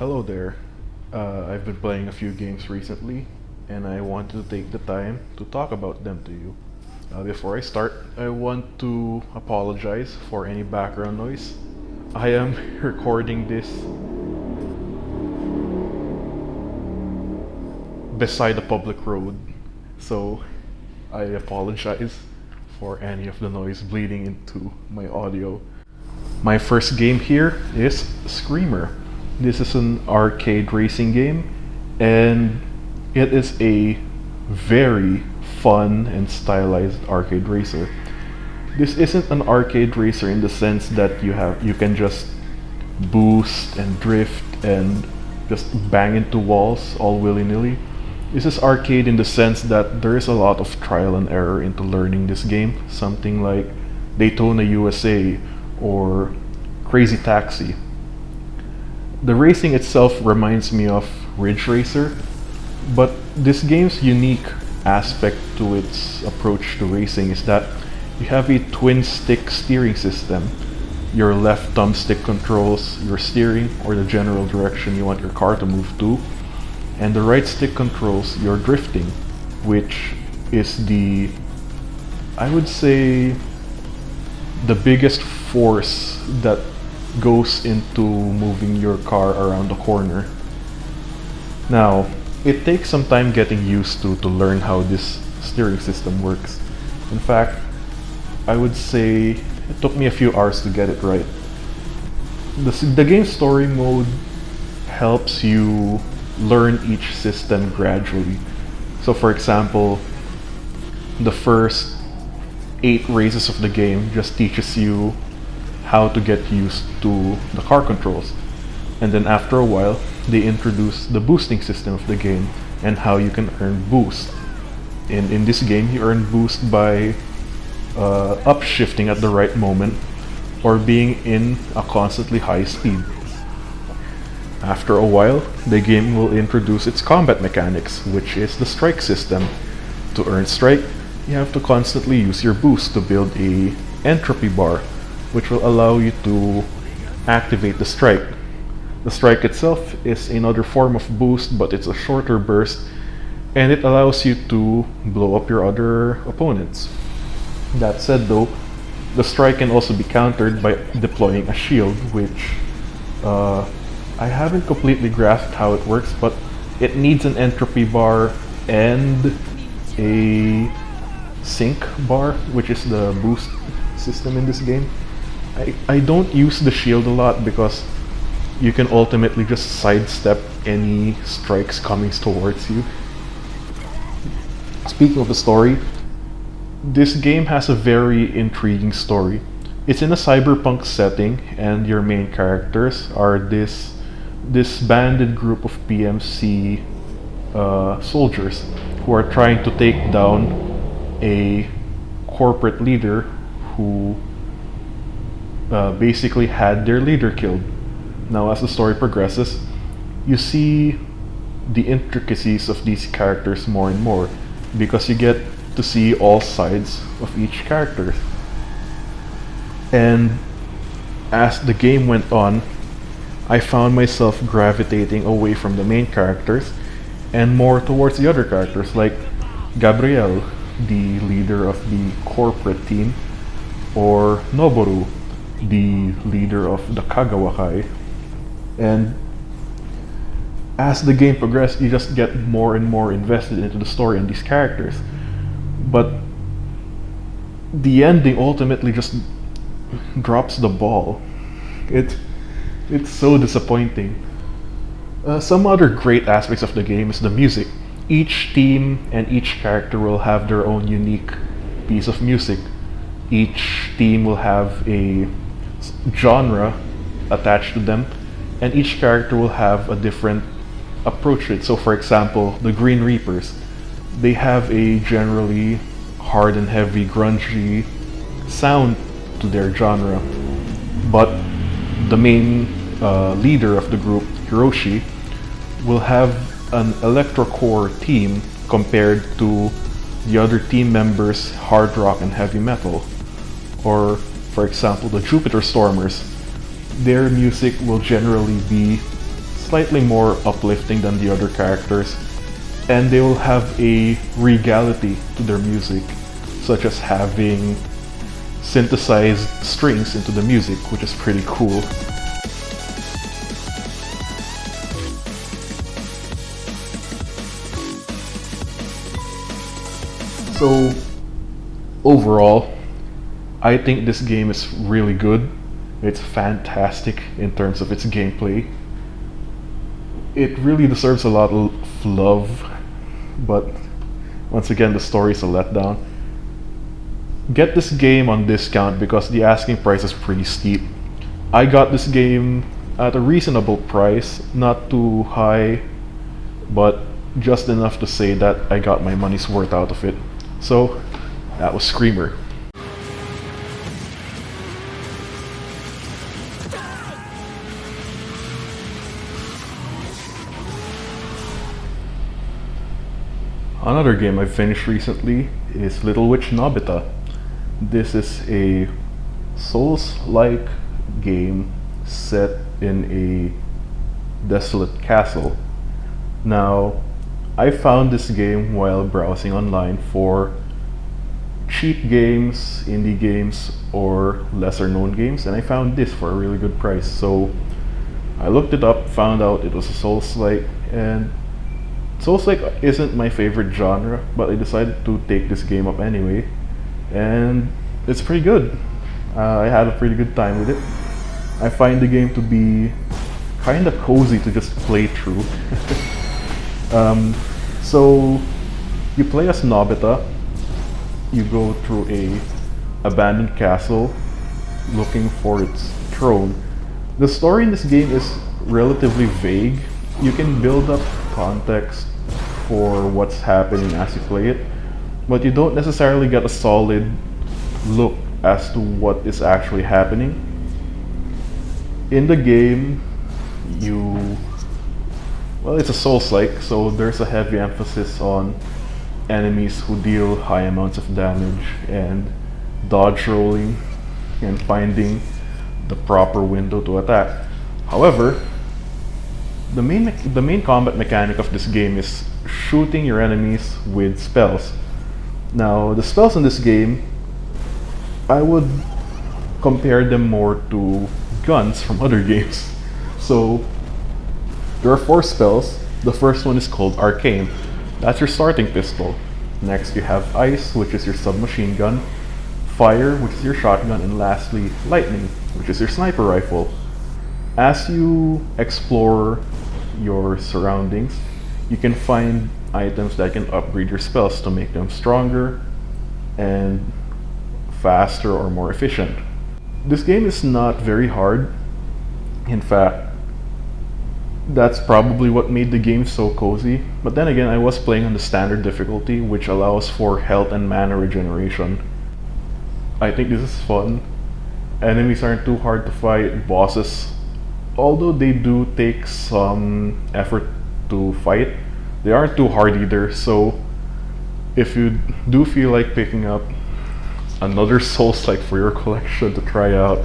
Hello there. I've been playing a few games recently, and I wanted to take the time to talk about them to you. Before I start, I want to apologize for any background noise. I am recording this beside a public road, so I apologize for any of the noise bleeding into my audio. My first game here is Screamer. This is an arcade racing game, and it is a very fun and stylized arcade racer. This isn't an arcade racer in the sense that you can just boost and drift and just bang into walls all willy-nilly. This is arcade in the sense that there is a lot of trial and error into learning this game, something like Daytona USA or Crazy Taxi. The racing itself reminds me of Ridge Racer, but this game's unique aspect to its approach to racing is that you have a twin stick steering system. Your left thumbstick controls your steering or the general direction you want your car to move to, and the right stick controls your drifting, which is I would say, the biggest force that goes into moving your car around the corner. Now, it takes some time getting used to learn how this steering system works. In fact, I would say it took me a few hours to get it right. The game story mode helps you learn each system gradually. So for example, the first 8 races of the game just teaches you how to get used to the car controls. And then after a while, they introduce the boosting system of the game and how you can earn boost. In this game, you earn boost by upshifting at the right moment or being in a constantly high speed. After a while, the game will introduce its combat mechanics, which is the strike system. To earn strike, you have to constantly use your boost to build a entropy bar, which will allow you to activate the strike. The strike itself is another form of boost, but it's a shorter burst, and it allows you to blow up your other opponents. That said though, the strike can also be countered by deploying a shield, which I haven't completely grasped how it works, but it needs an entropy bar and a sync bar, which is the boost system in this game. I don't use the shield a lot because you can ultimately just sidestep any strikes coming towards you. Speaking of the story, this game has a very intriguing story. It's in a cyberpunk setting, and your main characters are this banded group of PMC soldiers who are trying to take down a corporate leader who basically had their leader killed. Now, as the story progresses, you see the intricacies of these characters more and more because you get to see all sides of each character. And as the game went on, I found myself gravitating away from the main characters and more towards the other characters, like Gabriel, the leader of the corporate team, or Noboru, the leader of the Kagawakai. And as the game progressed, you just get more and more invested into the story and these characters. But the ending ultimately just drops the ball. It's so disappointing. Some other great aspects of the game is the music. Each team and each character will have their own unique piece of music. Each team will have a genre attached to them, and each character will have a different approach to it. So for example, the Green Reapers, they have a generally hard and heavy grungy sound to their genre, but the main leader of the group, Hiroshi, will have an electrocore team compared to the other team members' hard rock and heavy metal. Or for example, the Jupiter Stormers, their music will generally be slightly more uplifting than the other characters, and they will have a regality to their music, such as having synthesized strings into the music, which is pretty cool. So overall, I think this game is really good. It's fantastic in terms of its gameplay. It really deserves a lot of love, but once again, the story is a letdown. Get this game on discount because the asking price is pretty steep. I got this game at a reasonable price, not too high, but just enough to say that I got my money's worth out of it. So, that was Screamer. Another game I finished recently is Little Witch Nobeta. This is a Souls-like game set in a desolate castle. Now, I found this game while browsing online for cheap games, indie games, or lesser known games, and I found this for a really good price. So I looked it up, found out it was a Souls-like, and Souls-like isn't my favorite genre, but I decided to take this game up anyway, and it's pretty good. I had a pretty good time with it. I find the game to be kinda cozy to just play through. So you play as Nobeta. You go through a abandoned castle looking for its throne. The story in this game is relatively vague. You can build up context for what's happening as you play it, but you don't necessarily get a solid look as to what is actually happening. In the game, it's a Souls-like, so there's a heavy emphasis on enemies who deal high amounts of damage and dodge rolling and finding the proper window to attack. However, the main combat mechanic of this game is shooting your enemies with spells. Now, the spells in this game, I would compare them more to guns from other games. So, there are 4 spells. The first one is called Arcane. That's your starting pistol. Next you have Ice, which is your submachine gun, Fire, which is your shotgun, and lastly, Lightning, which is your sniper rifle. As you explore your surroundings, you can find items that can upgrade your spells to make them stronger and faster or more efficient. This game is not very hard. In fact, that's probably what made the game so cozy. But then again, I was playing on the standard difficulty, which allows for health and mana regeneration. I think this is fun. Enemies aren't too hard to fight. Bosses, although they do take some effort to fight, they aren't too hard either. So if you do feel like picking up another Souls-like for your collection to try out,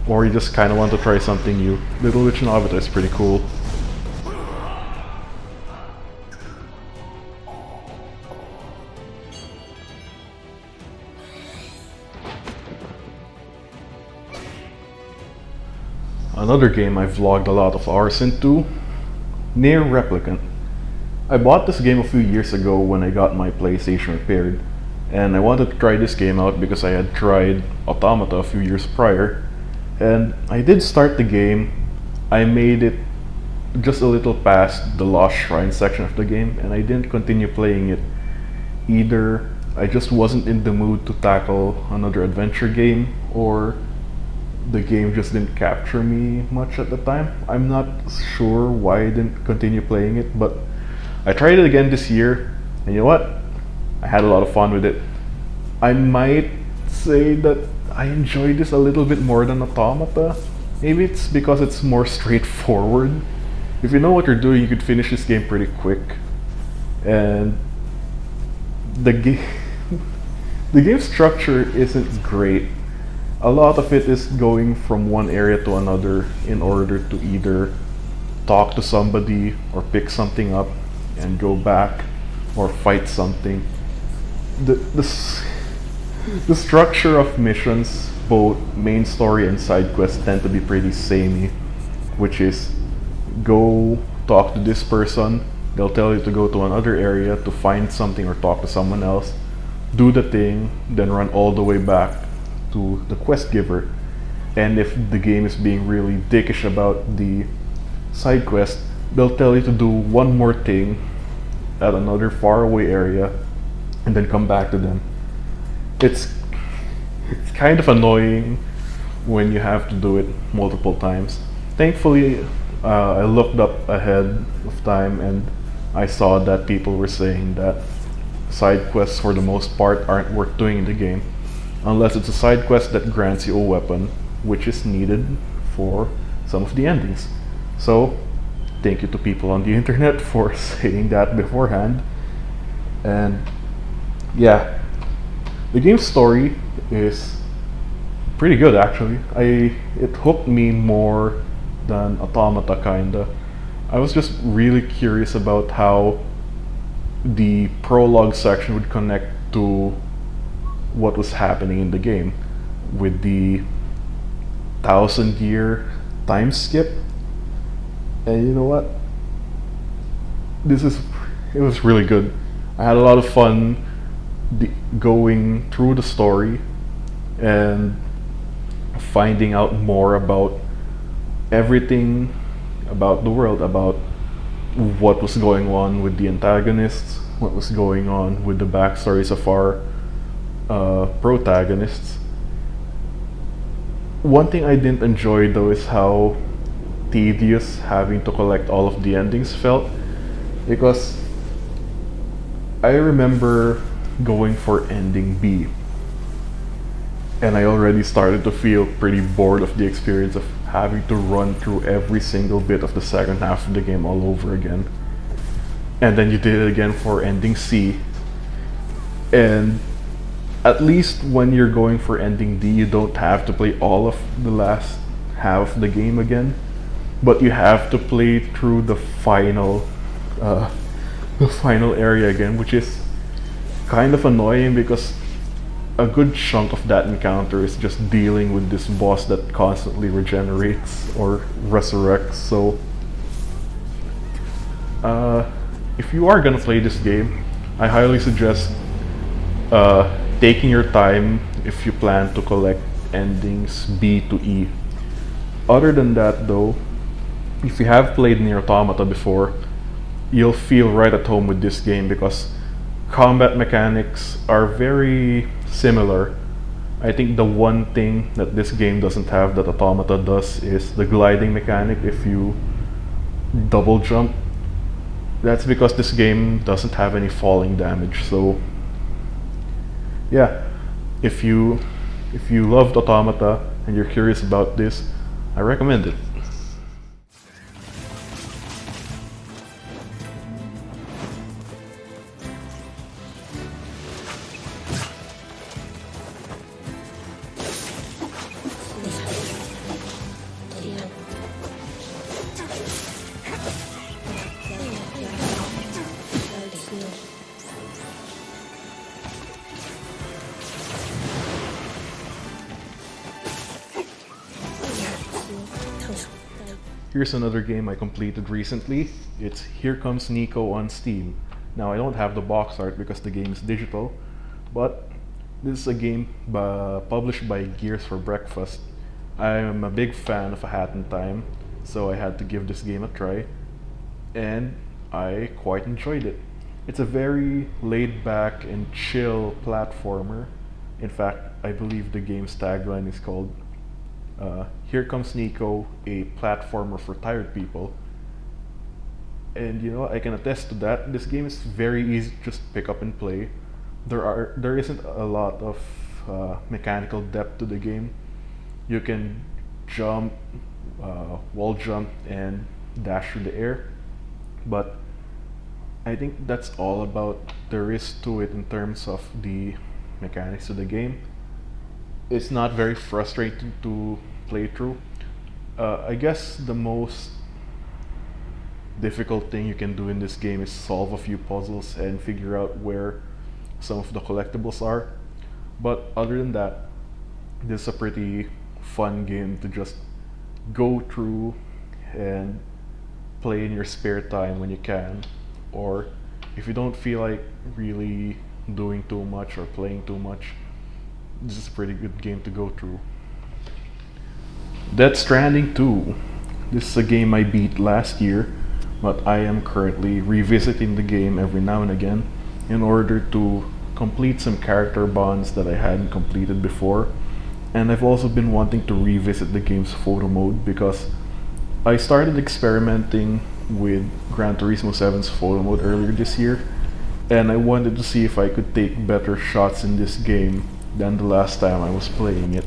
or you just kind of want to try something new, Little Witch Nobeta is pretty cool. Another game I've vlogged a lot of hours into, Nier Replicant. I bought this game a few years ago when I got my PlayStation repaired, and I wanted to try this game out because I had tried Automata a few years prior. And I did start the game. I made it just a little past the Lost Shrine section of the game, and I didn't continue playing it. Either I just wasn't in the mood to tackle another adventure game, or the game just didn't capture me much at the time. I'm not sure why I didn't continue playing it, but I tried it again this year, and you know what? I had a lot of fun with it. I might say that I enjoyed this a little bit more than Automata. Maybe it's because it's more straightforward. If you know what you're doing, you could finish this game pretty quick. And the game structure isn't great. A lot of it is going from one area to another in order to either talk to somebody or pick something up and go back or fight something. The the structure of missions, both main story and side quests, tend to be pretty samey, which is go talk to this person, they'll tell you to go to another area to find something or talk to someone else, do the thing, then run all the way back to the quest giver. And if the game is being really dickish about the side quest, they'll tell you to do one more thing at another faraway area and then come back to them. It's kind of annoying when you have to do it multiple times. Thankfully, I looked up ahead of time and I saw that people were saying that side quests for the most part aren't worth doing in the game unless it's a side quest that grants you a weapon, which is needed for some of the endings. So, thank you to people on the internet for saying that beforehand. And yeah, the game's story is pretty good actually. It hooked me more than Automata kinda. I was just really curious about how the prologue section would connect to what was happening in the game with the 1,000-year time skip. And you know what? It was really good. I had a lot of fun going through the story and finding out more about everything about the world, about what was going on with the antagonists, what was going on with the backstories of our protagonists. One thing I didn't enjoy though is how tedious having to collect all of the endings felt, because I remember going for ending B and I already started to feel pretty bored of the experience of having to run through every single bit of the second half of the game all over again. And then you did it again for ending C. And at least when you're going for ending D, you don't have to play all of the last half of the game again, but you have to play through the final area again, which is kind of annoying because a good chunk of that encounter is just dealing with this boss that constantly regenerates or resurrects. So if you are gonna play this game, I highly suggest taking your time if you plan to collect endings B to E. Other than that though, if you have played Nier Automata before, you'll feel right at home with this game because combat mechanics are very similar. I think the one thing that this game doesn't have that Automata does is the gliding mechanic if you double jump. That's because this game doesn't have any falling damage. So yeah, if you loved Automata and you're curious about this, I recommend it. Here's another game I completed recently. It's Here Comes Niko on Steam. Now I don't have the box art because the game is digital, but this is a game published by Gears for Breakfast. I am a big fan of A Hat in Time, so I had to give this game a try, and I quite enjoyed it. It's a very laid back and chill platformer. In fact, I believe the game's tagline is called Here Comes Niko, a platformer for tired people. And you know, I can attest to that. This game is very easy to just pick up and play. There isn't a lot of mechanical depth to the game. You can jump, wall jump, and dash through the air. But I think that's all about there is to it in terms of the mechanics of the game. It's not very frustrating to play through. I guess the most difficult thing you can do in this game is solve a few puzzles and figure out where some of the collectibles are. But other than that, this is a pretty fun game to just go through and play in your spare time when you can, or if you don't feel like really doing too much or playing too much, this is a pretty good game to go through. Death Stranding 2. This is a game I beat last year, but I am currently revisiting the game every now and again in order to complete some character bonds that I hadn't completed before. And I've also been wanting to revisit the game's photo mode because I started experimenting with Gran Turismo 7's photo mode earlier this year, and I wanted to see if I could take better shots in this game than the last time I was playing it.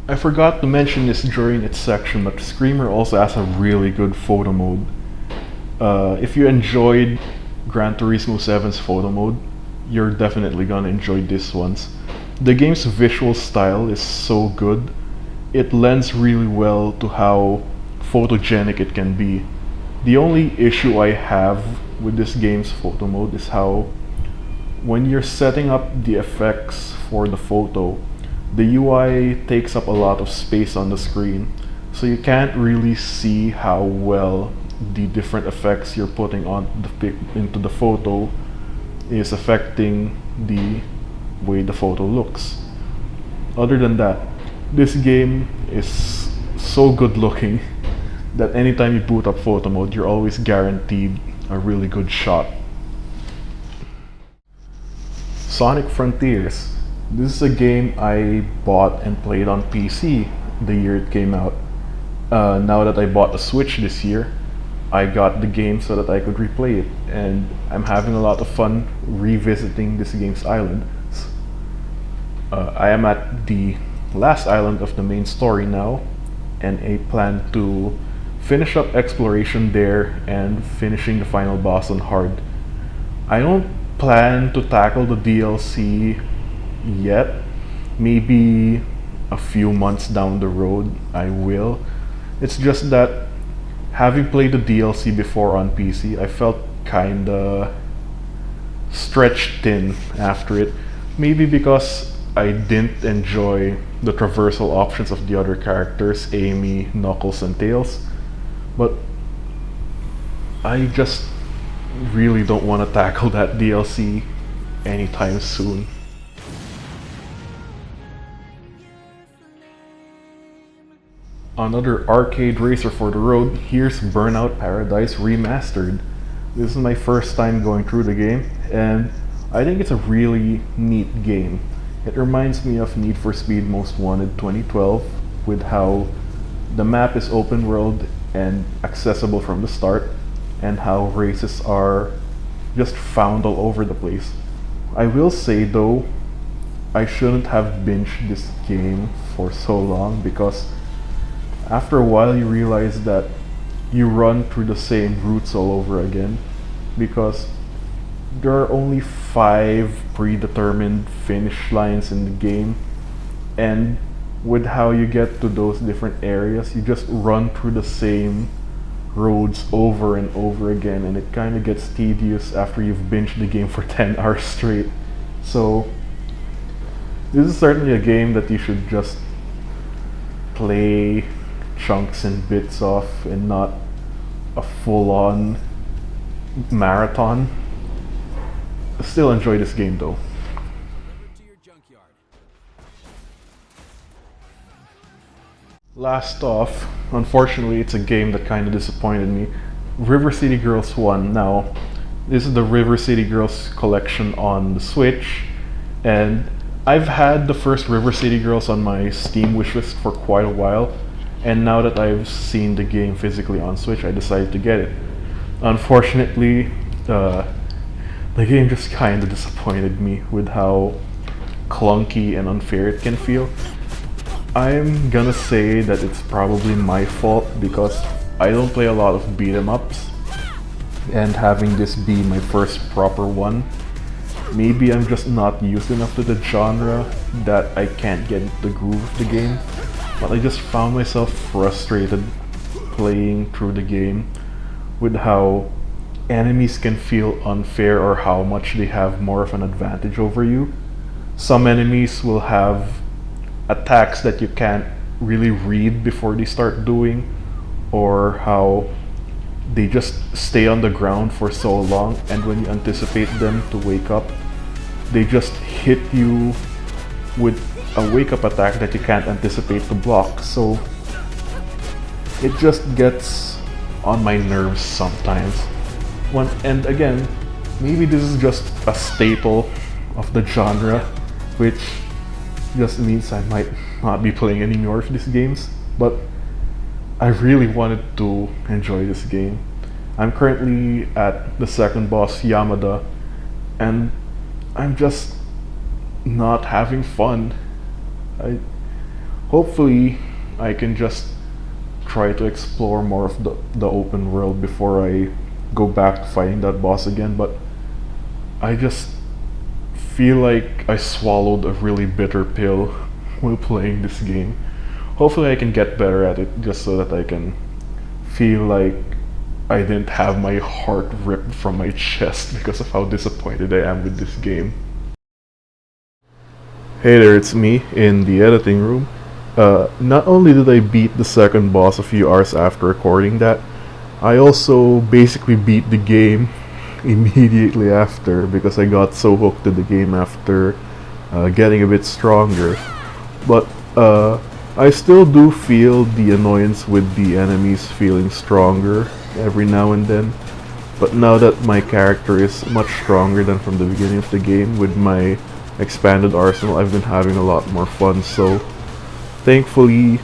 I forgot to mention this during its section, but Screamer also has a really good photo mode. If you enjoyed Gran Turismo 7's photo mode, you're definitely gonna enjoy this one's. The game's visual style is so good. It lends really well to how photogenic it can be. The only issue I have with this game's photo mode is how when you're setting up the effects for the photo, the UI takes up a lot of space on the screen, so you can't really see how well the different effects you're putting into the photo is affecting the way the photo looks. Other than that, this game is so good looking that anytime you boot up photo mode, you're always guaranteed a really good shot. Sonic Frontiers. This is a game I bought and played on PC the year it came out. Now that I bought the Switch this year, I got the game so that I could replay it, and I'm having a lot of fun revisiting this game's island. I am at the last island of the main story now, and I plan to finish up exploration there and finishing the final boss on hard. I don't plan to tackle the DLC yet. Maybe a few months down the road I will. It's just that having played the DLC before on PC, I felt kinda stretched thin after it. Maybe because I didn't enjoy the traversal options of the other characters, Amy, Knuckles, and Tails. But I just really don't want to tackle that DLC anytime soon. Another arcade racer for the road, here's Burnout Paradise Remastered. This is my first time going through the game, and I think it's a really neat game. It reminds me of Need for Speed Most Wanted 2012, with how the map is open world and accessible from the start, and how races are just found all over the place. I will say though, I shouldn't have binged this game for so long, because after a while you realize that you run through the same routes all over again, because there are only 5 predetermined finish lines in the game, and with how you get to those different areas, you just run through the same roads over and over again, and it kind of gets tedious after you've binged the game for 10 hours straight. So this is certainly a game that you should just play chunks and bits off and not a full-on marathon. Still enjoy this game though. Last off, unfortunately it's a game that kind of disappointed me. River City Girls 1. Now, this is the River City Girls collection on the Switch, and I've had the first River City Girls on my Steam wishlist for quite a while, and now that I've seen the game physically on Switch, I decided to get it. Unfortunately, the game just kind of disappointed me with how clunky and unfair it can feel. I'm gonna say that it's probably my fault, because I don't play a lot of beat 'em ups, and having this be my first proper one, maybe I'm just not used enough to the genre that I can't get into the groove of the game, but I just found myself frustrated playing through the game with how enemies can feel unfair or how much they have more of an advantage over you. Some enemies will have attacks that you can't really read before they start doing, or how they just stay on the ground for so long, and when you anticipate them to wake up, they just hit you with a wake up attack that you can't anticipate to block. So it just gets on my nerves sometimes. And again, maybe this is just a staple of the genre, which just means I might not be playing any more of these games, but I really wanted to enjoy this game. I'm currently at the second boss, Yamada, and I'm just not having fun. Hopefully I can just try to explore more of the open world before I go back to fighting that boss again, but I just feel like I swallowed a really bitter pill while playing this game. Hopefully I can get better at it just so that I can feel like I didn't have my heart ripped from my chest because of how disappointed I am with this game. Hey there, it's me in the editing room. Not only did I beat the second boss a few hours after recording that, I also basically beat the game immediately after because I got so hooked to the game after getting a bit stronger. But I still do feel the annoyance with the enemies feeling stronger every now and then. But now that my character is much stronger than from the beginning of the game with my expanded arsenal, I've been having a lot more fun. So thankfully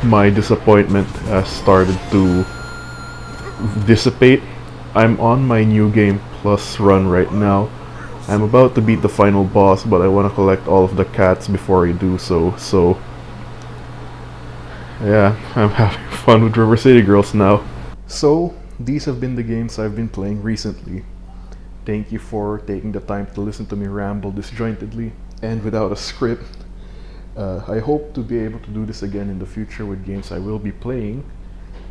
my disappointment has started to dissipate. I'm on my New Game Plus run right now. I'm about to beat the final boss, but I want to collect all of the cats before I do so. So yeah, I'm having fun with River City Girls now. So these have been the games I've been playing recently. Thank you for taking the time to listen to me ramble disjointedly and without a script. I hope to be able to do this again in the future with games I will be playing.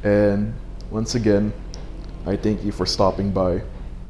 And once again, I thank you for stopping by.